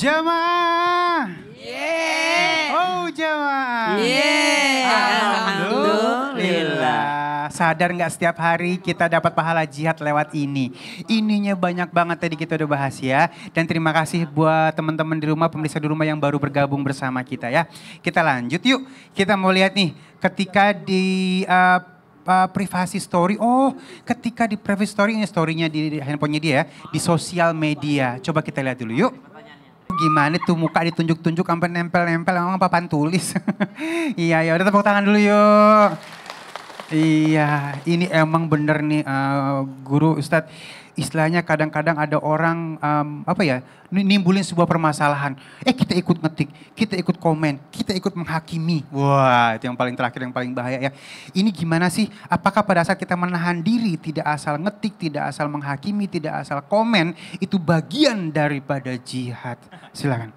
Jamaah. Yeah. Oh jamaah. Yeah. Alhamdulillah. Sadar nggak setiap hari kita dapat pahala jihad lewat ini. Ininya banyak banget tadi kita udah bahas ya. Dan terima kasih buat teman-teman di rumah, pemirsa di rumah yang baru bergabung bersama kita ya. Kita lanjut yuk. Kita mau lihat nih ketika di privasi story. Oh, ketika di private story, ini story-nya di handphonenya dia ya, di sosial media. Coba kita lihat dulu yuk. Gimana tuh muka ditunjuk-tunjuk sampai nempel-nempel emang papan tulis. Iya ya udah tepuk tangan dulu yuk. Iya ini emang bener nih guru Ustadz. Istilahnya kadang-kadang ada orang nimbulin sebuah permasalahan. Kita ikut ngetik, kita ikut komen, kita ikut menghakimi. Wah itu yang paling terakhir, yang paling bahaya ya. Ini gimana sih? Apakah pada saat kita menahan diri, tidak asal ngetik, tidak asal menghakimi, tidak asal komen, itu bagian daripada jihad? Silakan.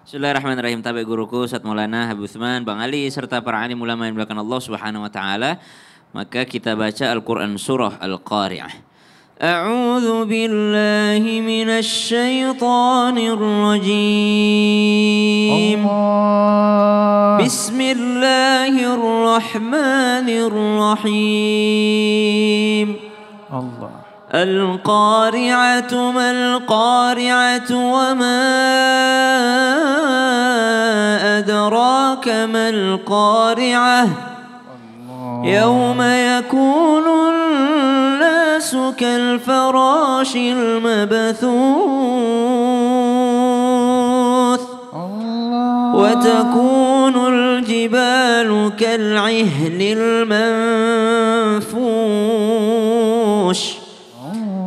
Bismillahirrahmanirrahim. Tabi guruku Ustaz Maulana Habib Utsman, Bang Ali serta para alim ulama yang dimuliakan Allah Subhanahu wa taala. Maka kita baca Al-Qur'an surah Al-Qari'ah. A'udzu billahi minasy syaithanir rajim. Bismillahirrahmanirrahim. Allah. Al-Qari'atu mal-Qari'atu wa ma adraka mal-Qari'ah. Yawma yakunul nasu kal-farashil mabthuth. Wa takunul jibalu kal-'ihnil manfush.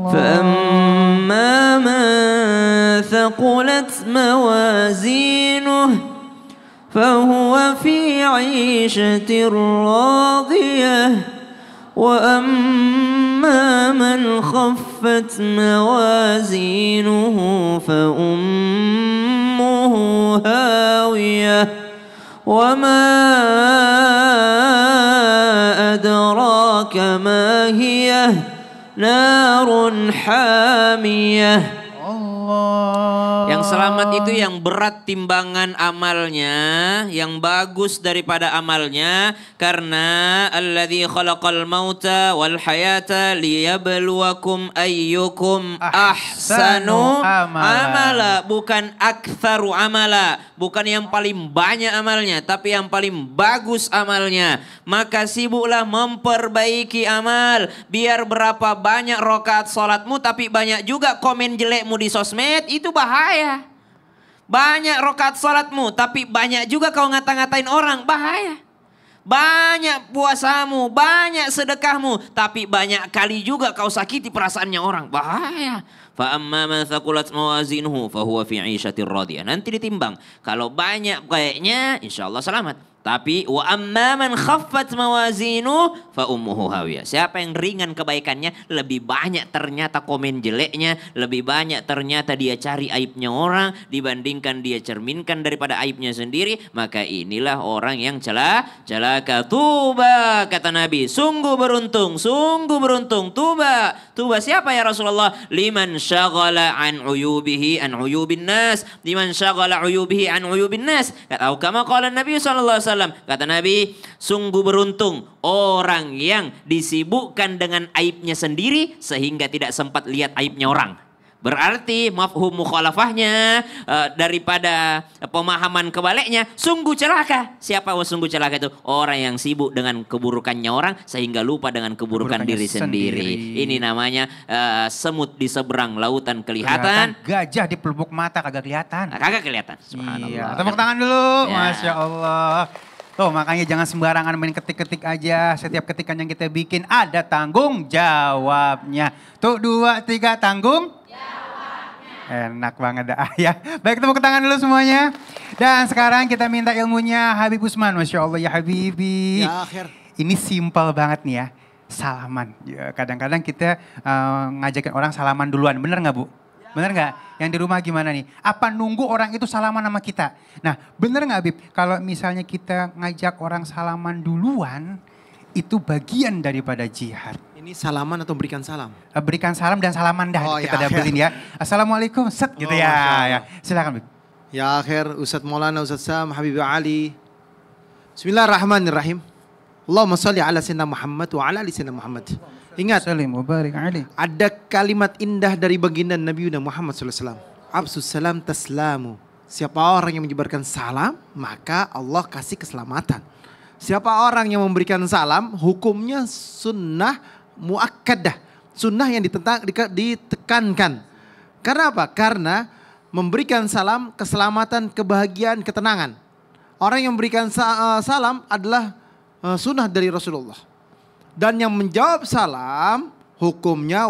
فأما من ثقلت موازينه فهو في عيشة راضية وأما من خفت موازينه فأمه هاوية وما أدراك ما هي narun hamiyah. Yang selamat itu yang berat timbangan amalnya, yang bagus daripada amalnya, karena alladzi khalaqal mauta wal hayata liyabluwakum ayyukum ahsanu amala, bukan aktsaru amala, bukan yang paling banyak amalnya, tapi yang paling bagus amalnya. Maka sibuklah memperbaiki amal, biar berapa banyak rakaat salatmu tapi banyak juga komen jelekmu di sosmed, itu bahaya. Banyak rakaat salatmu tapi banyak juga kau ngata-ngatain orang, bahaya. Banyak puasamu, banyak sedekahmu tapi banyak kali juga kau sakiti perasaannya orang, bahaya. Fa amma man thaqulat mawazinuhu fa huwa fi 'ishatir radiyah. Nanti ditimbang. Kalau banyak kayaknya insyaallah selamat. Tapi wa amma man khaffat mawazinu fa ummuhu hawiyah. Siapa yang ringan kebaikannya, lebih banyak ternyata komen jeleknya, lebih banyak ternyata dia cari aibnya orang dibandingkan dia cerminkan daripada aibnya sendiri, maka inilah orang yang celaka. Tuba kata Nabi, sungguh beruntung, tuba. Tuba siapa ya Rasulullah? Liman syaghala an uyubihi an uyubin nas. Liman syaghala uyubihi an uyubin nas. Atau kama qala Nabi sallallahu alaihi wasallam, kata Nabi, sungguh beruntung orang yang disibukkan dengan aibnya sendiri sehingga tidak sempat lihat aibnya orang. Berarti mafhum mukhalafahnya daripada pemahaman kebaliknya, sungguh celaka. Siapa yang sungguh celaka itu? Orang yang sibuk dengan keburukannya orang sehingga lupa dengan keburukan diri sendiri. Ini namanya semut di seberang lautan kelihatan. Gajah di pelupuk mata kagak kelihatan. Kagak kelihatan. Subhanallah. Iya. Tepuk tangan dulu. Ya. Masya Allah. Tuh makanya jangan sembarangan main ketik-ketik aja. Setiap ketikan yang kita bikin ada tanggung jawabnya. Tuh 2, 3 tanggung jawabnya. Enak banget dah ya. Baik, tepuk tangan dulu semuanya. Dan sekarang kita minta ilmunya Habib Utsman. Masya Allah ya Habibi. Ya akhir. Ini simpel banget nih ya. Salaman. Ya, kadang-kadang kita ngajakin orang salaman duluan. Bener gak Bu? Bener gak? Yang di rumah gimana nih? Apa nunggu orang itu salaman sama kita? Nah bener gak Bib? Kalau misalnya kita ngajak orang salaman duluan, itu bagian daripada jihad. Ini salaman atau berikan salam? Berikan salam dan salaman dah kita ya, double-in ya. Assalamualaikum, set gitu ya. Silakan Bib. Ya akhir Ustadz Maulana, Ustadz Sam, Habib Ali. Bismillahirrahmanirrahim. Allahumma salli ala sayyidina Muhammad wa ala ali sayyidina Muhammad. Ingat, Salim mubarak alaih. ada kalimat indah dari baginda Nabi Muhammad SAW. Absus salam taslamu. Siapa orang yang menyebarkan salam, maka Allah kasih keselamatan. Siapa orang yang memberikan salam, hukumnya sunnah muakkadah. Sunnah yang ditekankan. Karena apa? Karena memberikan salam keselamatan, kebahagiaan, ketenangan. Orang yang memberikan salam adalah sunnah dari Rasulullah. Dan yang menjawab salam hukumnya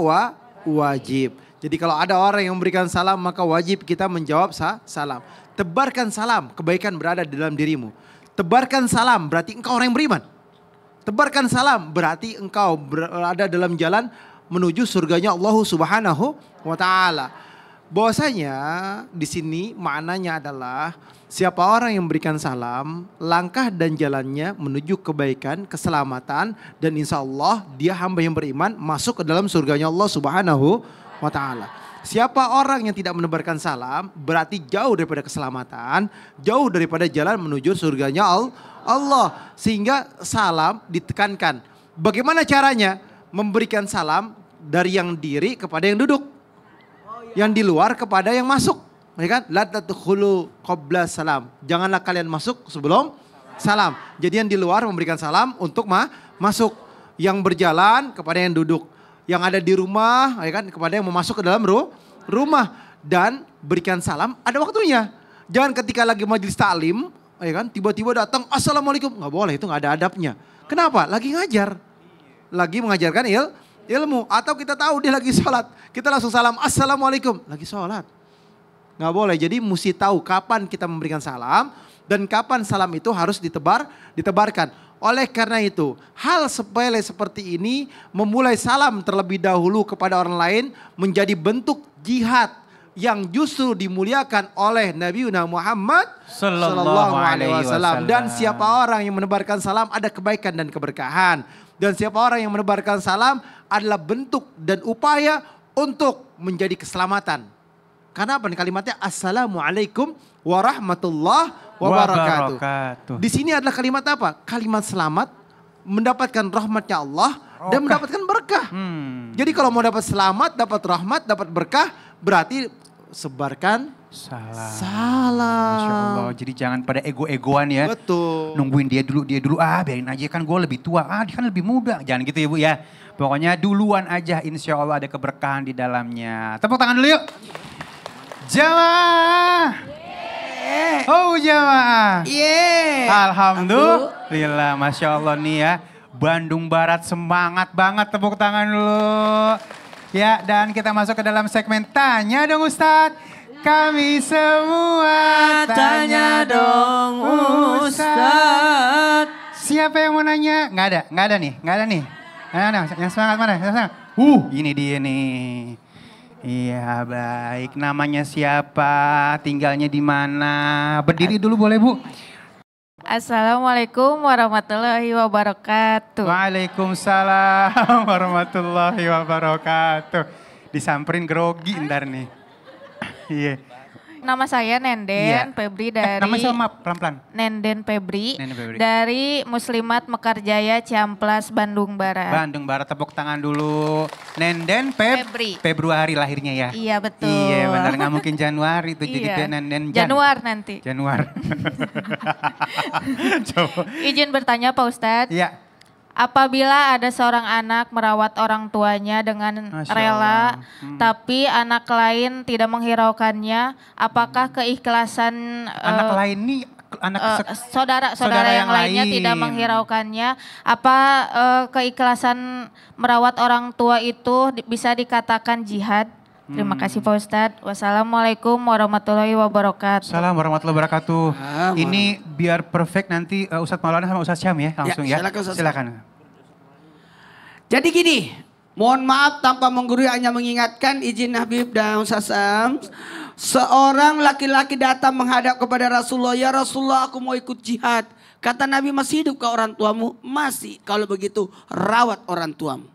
wajib. Jadi kalau ada orang yang memberikan salam maka wajib kita menjawab salam. Tebarkan salam, kebaikan berada di dalam dirimu. Tebarkan salam berarti engkau orang yang beriman. Tebarkan salam berarti engkau berada dalam jalan menuju surganya Allah Subhanahu wa taala. Bahwasanya di sini maknanya adalah siapa orang yang memberikan salam, langkah dan jalannya menuju kebaikan, keselamatan, dan insya Allah dia hamba yang beriman masuk ke dalam surganya Allah Subhanahu wa taala. Siapa orang yang tidak menebarkan salam berarti jauh daripada keselamatan, jauh daripada jalan menuju surganya Allah. Sehingga salam ditekankan. Bagaimana caranya? Memberikan salam dari yang diri kepada yang duduk. Yang di luar kepada yang masuk. Ya kan? La tadkhulu qabla salam. Janganlah kalian masuk sebelum salam. Jadi yang di luar memberikan salam untuk masuk. Yang berjalan kepada yang duduk. Yang ada di rumah, ya kan, kepada yang mau masuk ke dalam rumah. Dan berikan salam ada waktunya. Jangan ketika lagi majelis taklim, ya kan, tiba-tiba datang assalamualaikum. Nggak boleh, itu nggak ada adabnya. Kenapa? Lagi ngajar. Lagi mengajarkan ilmu. Atau kita tahu dia lagi sholat. Kita langsung salam assalamualaikum. Lagi sholat. Nggak boleh. Jadi mesti tahu kapan kita memberikan salam. Dan kapan salam itu harus ditebarkan. Oleh karena itu hal sepele seperti ini. Memulai salam terlebih dahulu kepada orang lain. Menjadi bentuk jihad. Yang justru dimuliakan oleh Nabi Muhammad Sallallahu Alaihi Wasallam. Dan siapa orang yang menebarkan salam ada kebaikan dan keberkahan. Dan siapa orang yang menebarkan salam adalah bentuk dan upaya untuk menjadi keselamatan. Karena apa? Kalimatnya Assalamualaikum warahmatullahi wabarakatuh. Di sini adalah kalimat apa? Kalimat selamat, mendapatkan rahmatnya Allah dan mendapatkan berkah. Jadi kalau mau dapat selamat, dapat rahmat, dapat berkah, berarti sebarkan salam. Masya Allah, jadi jangan pada ego-egoan ya. Betul. Nungguin dia dulu, biarin aja kan gue lebih tua, dia kan lebih muda. Jangan gitu ya Bu ya. Pokoknya duluan aja, insya Allah ada keberkahan di dalamnya. Tepuk tangan dulu yuk. Jamaah. Oh jamaah. Alhamdulillah, Masya Allah nih ya. Bandung Barat semangat banget, tepuk tangan dulu. Ya, dan kita masuk ke dalam segmen Tanya Dong Ustadz. Kami semua tanya dong Ustadz. Siapa yang mau nanya? Nggak ada nih. Nah, yang semangat mana? Yang semangat. Ini dia nih. Iya baik, namanya siapa? Tinggalnya di mana? Berdiri dulu boleh Bu? Assalamualaikum warahmatullahi wabarakatuh. Waalaikumsalam warahmatullahi wabarakatuh. Disamperin grogi ntar nih. Iya. Nama saya Nenden Febri dari... Nama siapa maaf, pelan-pelan. Nenden Febri dari Muslimat Mekarjaya Ciamplas Bandung Barat. Bandung Barat, tepuk tangan dulu. Nenden Febri. Februari lahirnya ya? Iya betul. Iya benar, gak mungkin Januari itu jadi Nenden Januar nanti. Januar. Coba. Izin bertanya Pak Ustadz. Iya. Apabila ada seorang anak merawat orang tuanya dengan rela, tapi anak lain tidak menghiraukannya, apakah keikhlasan anak lain nih saudara yang lainnya tidak menghiraukannya, apa keikhlasan merawat orang tua itu bisa dikatakan jihad? Terima kasih Pak Ustadz. Wassalamualaikum warahmatullahi wabarakatuh. Assalamualaikum warahmatullahi wabarakatuh. Ini biar perfect nanti Ustadz Maulana sama Ustadz Syam ya langsung ya. Silakan. Jadi gini, mohon maaf tanpa menggurui hanya mengingatkan izin Habib dan Ustadz Syam. Seorang laki-laki datang menghadap kepada Rasulullah, ya Rasulullah aku mau ikut jihad. Kata Nabi, masih hidup ke orang tuamu? Masih. Kalau begitu rawat orang tuamu.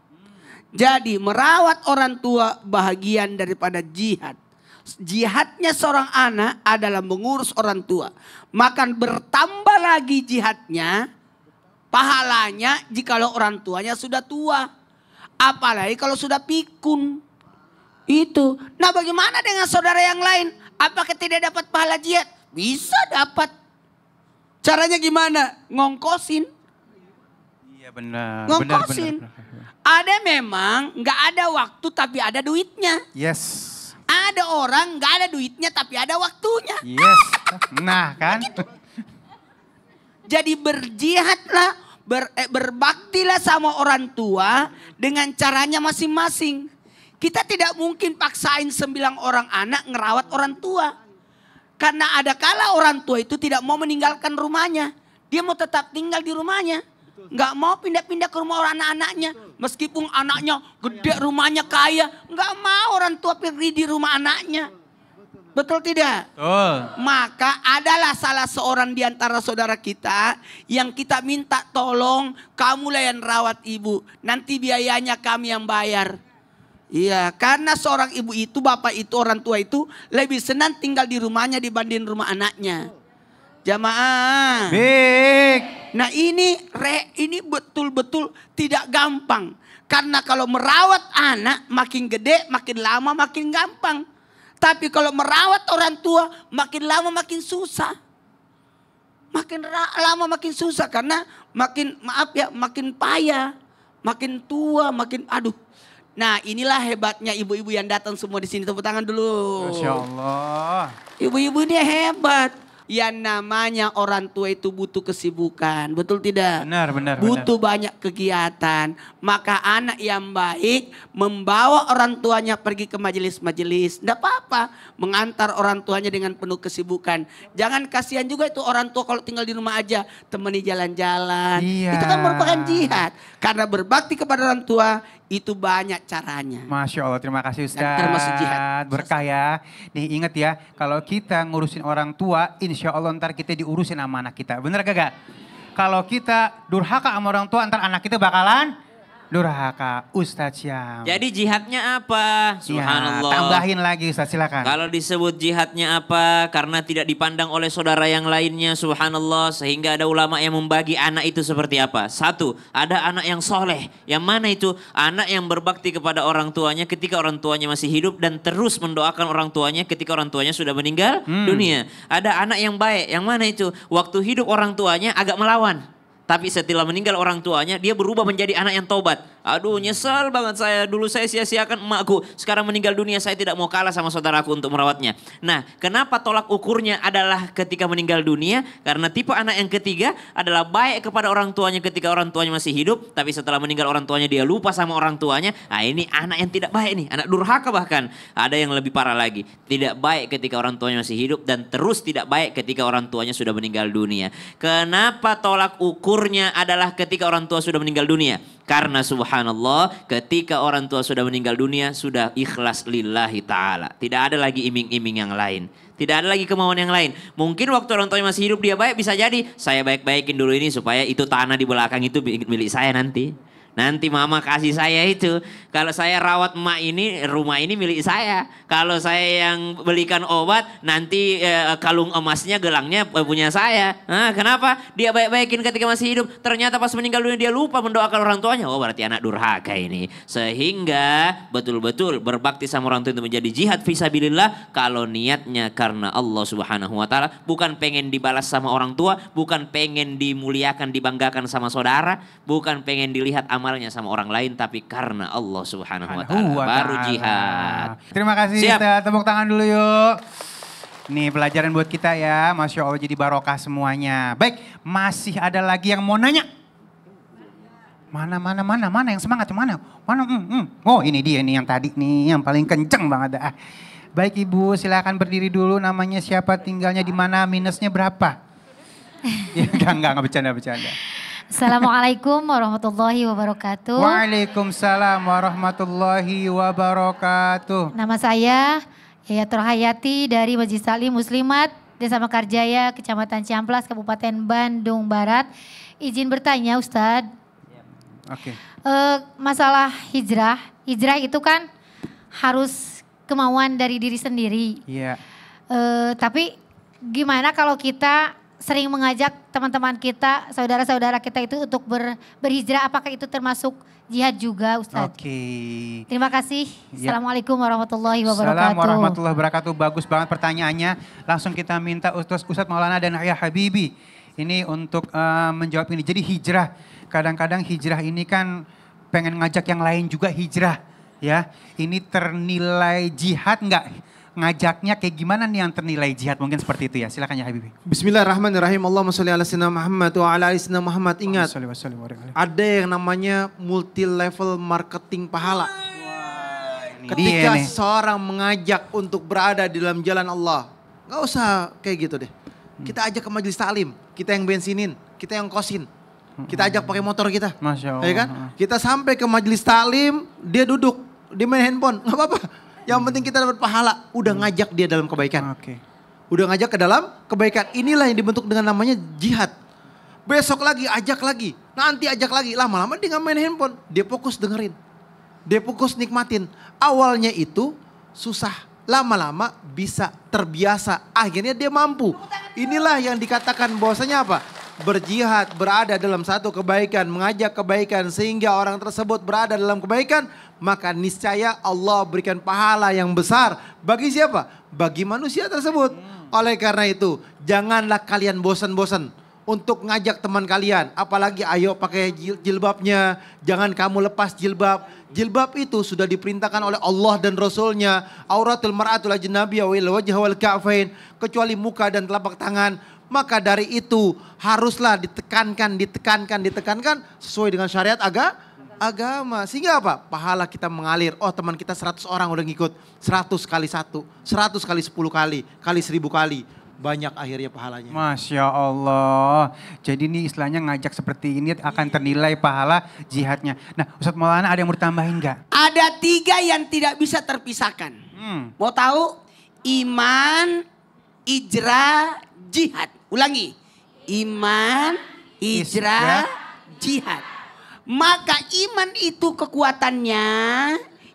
Jadi merawat orang tua bahagian daripada jihad. jihadnya seorang anak adalah mengurus orang tua. Maka bertambah lagi jihadnya, pahalanya jikalau orang tuanya sudah tua. Apalagi kalau sudah pikun. Itu. Nah bagaimana dengan saudara yang lain? Apakah tidak dapat pahala jihad? Bisa dapat. Caranya gimana? Ngongkosin. Iya benar. Ngongkosin. Ada memang nggak ada waktu tapi ada duitnya. Yes. Ada orang nggak ada duitnya tapi ada waktunya. Yes. Nah kan. Jadi berjihadlah, berbaktilah sama orang tua dengan caranya masing-masing. Kita tidak mungkin paksain 9 orang anak ngerawat orang tua. Karena ada kala orang tua itu tidak mau meninggalkan rumahnya. Dia mau tetap tinggal di rumahnya. Nggak mau pindah-pindah ke rumah orang anak-anaknya. Meskipun anaknya gede, rumahnya kaya. Nggak mau orang tua pergi di rumah anaknya. Betul tidak? Betul. Maka adalah salah seorang di antara saudara kita yang kita minta tolong, kamulah yang rawat ibu. Nanti biayanya kami yang bayar. Iya, karena seorang ibu itu, bapak itu, orang tua itu lebih senang tinggal di rumahnya dibanding rumah anaknya. Jamaah. Big. Nah ini betul-betul tidak gampang. Karena kalau merawat anak makin gede, makin lama makin gampang. Tapi kalau merawat orang tua makin lama makin susah. Makin lama makin susah karena makin payah. Makin tua, makin aduh. Nah inilah hebatnya ibu-ibu yang datang semua di sini. Tepuk tangan dulu. Masya Allah. Ibu-ibu ini hebat. Yang namanya orang tua itu butuh kesibukan. Betul tidak? Benar. Butuh banyak kegiatan. Maka anak yang baik membawa orang tuanya pergi ke majelis-majelis. Tidak apa-apa. Mengantar orang tuanya dengan penuh kesibukan. Jangan kasihan juga itu orang tua kalau tinggal di rumah aja. Temani jalan-jalan. Iya. Itu kan merupakan jihad. Karena berbakti kepada orang tua itu banyak caranya. Masya Allah, terima kasih Ustaz. Dan termasuk jihad. Berkah ya. Nih ingat ya, kalau kita ngurusin orang tua, insya Allah ntar kita diurusin sama anak kita. Bener gak? Kalau kita durhaka sama orang tua, ntar anak kita bakalan durhaka. Ustaz Syam. Jadi jihadnya apa? Subhanallah. Ya, tambahin lagi Ustaz, silakan. Kalau disebut jihadnya apa? Karena tidak dipandang oleh saudara yang lainnya, subhanallah. Sehingga ada ulama yang membagi anak itu seperti apa. 1, ada anak yang soleh. Yang mana itu? Anak yang berbakti kepada orang tuanya ketika orang tuanya masih hidup. Dan terus mendoakan orang tuanya ketika orang tuanya sudah meninggal dunia. Ada anak yang baik. Yang mana itu? Waktu hidup orang tuanya agak melawan. Tapi setelah meninggal orang tuanya, dia berubah menjadi anak yang tobat. Aduh nyesel banget saya, dulu saya sia-siakan emakku. Sekarang meninggal dunia, saya tidak mau kalah sama saudaraku untuk merawatnya. Nah, kenapa tolak ukurnya adalah ketika meninggal dunia? Karena tipe anak yang ketiga adalah baik kepada orang tuanya ketika orang tuanya masih hidup. Tapi setelah meninggal orang tuanya dia lupa sama orang tuanya. Nah ini anak yang tidak baik nih, anak durhaka bahkan. Ada yang lebih parah lagi, tidak baik ketika orang tuanya masih hidup dan terus tidak baik ketika orang tuanya sudah meninggal dunia. Kenapa tolak ukurnya adalah ketika orang tua sudah meninggal dunia? Karena subhanallah ketika orang tua sudah meninggal dunia sudah ikhlas lillahi ta'ala. Tidak ada lagi iming-iming yang lain. Tidak ada lagi kemauan yang lain. Mungkin waktu orang tuanya masih hidup dia baik, bisa jadi saya baik-baikin dulu ini supaya itu tanah di belakang itu milik saya nanti. Nanti mama kasih saya itu. Kalau saya rawat emak ini, rumah ini milik saya. Kalau saya yang belikan obat, nanti kalung emasnya, gelangnya punya saya. Nah, kenapa? Dia baik-baikin ketika masih hidup. Ternyata pas meninggal dunia dia lupa mendoakan orang tuanya. Oh berarti anak durhaka ini. Sehingga betul-betul berbakti sama orang tua itu menjadi jihad fisabilillah. Kalau niatnya karena Allah subhanahu wa ta'ala. Bukan pengen dibalas sama orang tua. Bukan pengen dimuliakan, dibanggakan sama saudara. Bukan pengen dilihat amalnya sama orang lain, tapi karena Allah subhanahu wa ta'ala. Baru jihad. Terima kasih Ustaz, tepuk tangan dulu yuk. Nih pelajaran buat kita ya, Masya Allah jadi barokah semuanya. Baik, masih ada lagi yang mau nanya. Mana yang semangat, mana? Oh ini dia nih yang tadi nih, yang paling kenceng banget dah. Baik Ibu, silakan berdiri dulu, namanya siapa, tinggalnya di mana, minusnya berapa? Ya, enggak bercanda. Assalamualaikum warahmatullahi wabarakatuh. Waalaikumsalam warahmatullahi wabarakatuh. Nama saya Yayatul Hayati dari Masjid Salim Muslimat, Desa Mekarjaya, Kecamatan Ciamplas, Kabupaten Bandung Barat. Izin bertanya Ustadz. Oke. Masalah hijrah itu kan harus kemauan dari diri sendiri. Iya. Tapi gimana kalau kita sering mengajak teman-teman kita, saudara-saudara kita itu untuk berhijrah, apakah itu termasuk jihad juga Ustadz? Oke. Terima kasih. Ya. Assalamualaikum warahmatullahi wabarakatuh. Assalamualaikum warahmatullahi wabarakatuh. Bagus banget pertanyaannya. Langsung kita minta Ustadz Maulana dan Ayah Habibi ini untuk menjawab ini. Jadi hijrah, kadang-kadang hijrah ini kan pengen ngajak yang lain juga hijrah. Ya, ini ternilai jihad nggak? Ngajaknya kayak gimana nih yang ternilai jihad? Mungkin seperti itu ya. Silakan ya Habibi. Bismillahirrahmanirrahim. Allahumma sholli ala sayyidina Muhammad wa ala ali sayyidina Muhammad. Ingat, ada yang namanya multi level marketing pahala. Ketika seseorang mengajak untuk berada di dalam jalan Allah, gak usah kayak gitu deh. Kita ajak ke majelis taklim, kita yang bensinin, kita yang kosin. Kita ajak pakai motor kita. Masya Allah. Ya kan? Kita sampai ke majelis taklim, dia duduk, dia main handphone, gak apa-apa. Yang penting kita dapat pahala, udah ngajak dia dalam kebaikan. Oke. Udah ngajak ke dalam kebaikan. Inilah yang dibentuk dengan namanya jihad. Besok lagi, ajak lagi. Nanti ajak lagi. Lama-lama dia gak main handphone. Dia fokus dengerin. Dia fokus nikmatin. Awalnya itu susah. Lama-lama bisa terbiasa. Akhirnya dia mampu. Inilah yang dikatakan bahwasanya apa? Berjihad, berada dalam satu kebaikan, mengajak kebaikan sehingga orang tersebut berada dalam kebaikan, maka niscaya Allah berikan pahala yang besar. Bagi siapa? Bagi manusia tersebut. Oleh karena itu, janganlah kalian bosan-bosan untuk ngajak teman kalian. Apalagi ayo pakai jilbabnya, jangan kamu lepas jilbab. Jilbab itu sudah diperintahkan oleh Allah dan Rasulnya. Auratul mar'atul ajnabiyah wal wajh wal ka'fain. Kecuali muka dan telapak tangan. Maka dari itu haruslah ditekankan sesuai dengan syariat agama. Sehingga apa? Pahala kita mengalir. Oh teman kita 100 orang udah ngikut. 100 kali 1, 100 kali 10 kali 1000 kali. Banyak akhirnya pahalanya. Masya Allah. Jadi ini istilahnya ngajak seperti ini akan ternilai pahala jihadnya. Nah Ustadz Maulana ada yang mau tambahin nggak? Ada 3 yang tidak bisa terpisahkan. Mau tahu? Iman, hijrah, jihad. Ulangi. Iman, hijrah, jihad. Maka iman itu kekuatannya,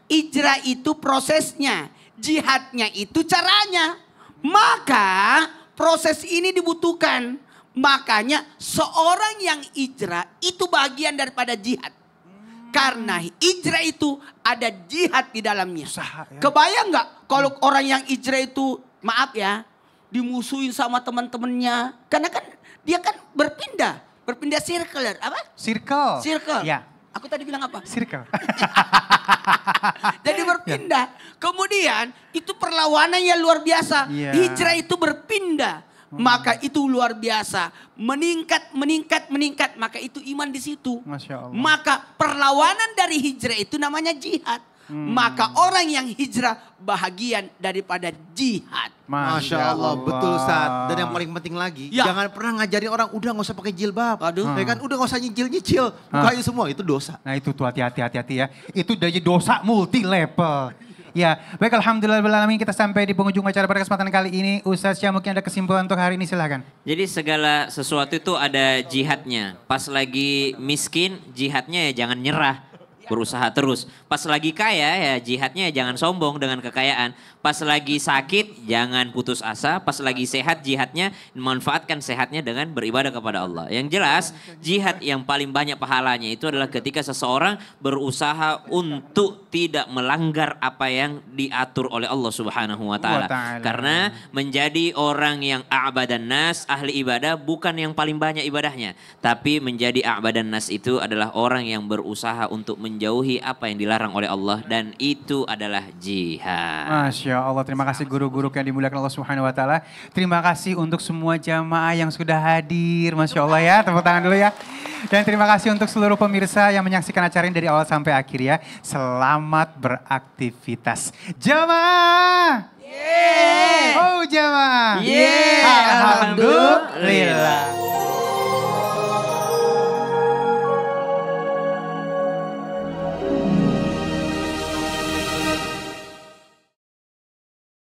hijrah itu prosesnya, jihadnya itu caranya. Maka proses ini dibutuhkan. Makanya seorang yang hijrah itu bagian daripada jihad. Karena hijrah itu ada jihad di dalamnya. Kebayang nggak kalau orang yang hijrah itu, maaf ya, dimusuhin sama teman-temannya. Karena kan dia kan berpindah circle. Apa? Circle. Ya. Aku tadi bilang apa? Circle. Jadi berpindah. Kemudian itu perlawanan yang luar biasa. Hijrah itu berpindah. Maka itu luar biasa. Meningkat. Maka itu iman di situ. Masya Allah. Maka perlawanan dari hijrah itu namanya jihad. Maka orang yang hijrah bahagian daripada jihad. Masya Allah, betul Ustaz. Dan yang paling penting lagi, jangan pernah ngajarin orang udah gak usah pakai jilbab. Ya kan, udah gak usah nyicil-nyicil. Bukain semua, itu dosa. Nah itu tuh hati-hati ya. Itu dari dosa multi level. Ya, baik alhamdulillah kita sampai di penghujung acara pada kesempatan kali ini. Ustaz Syah mungkin ada kesimpulan untuk hari ini silahkan. Jadi segala sesuatu itu ada jihadnya. Pas lagi miskin, jihadnya ya jangan nyerah. Berusaha terus. Pas lagi kaya ya jihadnya jangan sombong dengan kekayaan. Pas lagi sakit jangan putus asa. Pas lagi sehat jihadnya memanfaatkan sehatnya dengan beribadah kepada Allah. Yang jelas jihad yang paling banyak pahalanya itu adalah ketika seseorang berusaha untuk tidak melanggar apa yang diatur oleh Allah Subhanahu wa taala. Karena menjadi orang yang a'badan nas, ahli ibadah bukan yang paling banyak ibadahnya, tapi menjadi a'badan nas itu adalah orang yang berusaha untuk menjauhi apa yang dilarang oleh Allah dan itu adalah jihad. Masya Allah, terima kasih guru-guru yang dimuliakan Allah Subhanahu wa taala. Terima kasih untuk semua jamaah yang sudah hadir. Masya Allah ya, tepuk tangan dulu ya. Dan terima kasih untuk seluruh pemirsa yang menyaksikan acara ini dari awal sampai akhir ya. Selamat beraktivitas. Jamaah! Oh jamaah! Alhamdulillah.